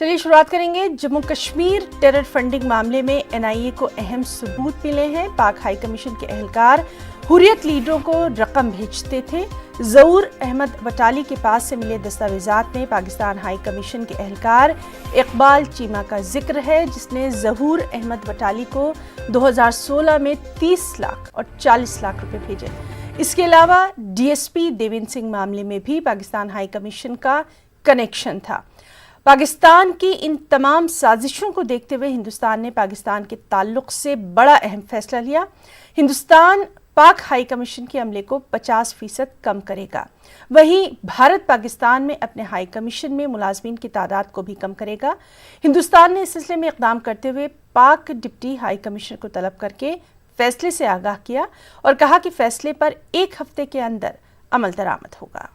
चलिए शुरुआत करेंगे। जम्मू कश्मीर टेरर फंडिंग मामले में एनआईए को अहम सबूत मिले हैं। पाक हाई कमीशन के एहलकार हुर्रियत लीडरों को रकम भेजते थे। ज़हूर अहमद बटाली के पास से मिले दस्तावेजात में पाकिस्तान हाई कमीशन के एहलकार इकबाल चीमा का जिक्र है, जिसने ज़हूर अहमद बटाली को 2016 में 30 लाख और 40 लाख रुपए भेजे। इसके अलावा डीएसपी देवेंद्र सिंह मामले में भी पाकिस्तान हाई कमीशन का कनेक्शन था। पाकिस्तान की इन तमाम साजिशों को देखते हुए हिंदुस्तान ने पाकिस्तान के ताल्लुक से बड़ा अहम फैसला लिया। हिंदुस्तान पाक हाई कमीशन के अमले को 50% कम करेगा। वहीं भारत पाकिस्तान में अपने हाई कमीशन में मुलाजमीन की तादाद को भी कम करेगा। हिंदुस्तान ने इस सिलसिले में इक़दाम करते हुए पाक डिप्टी हाई कमिश्नर को तलब करके फैसले से आगाह किया और कहा कि फैसले पर 1 हफ्ते के अंदर अमल दरामद होगा।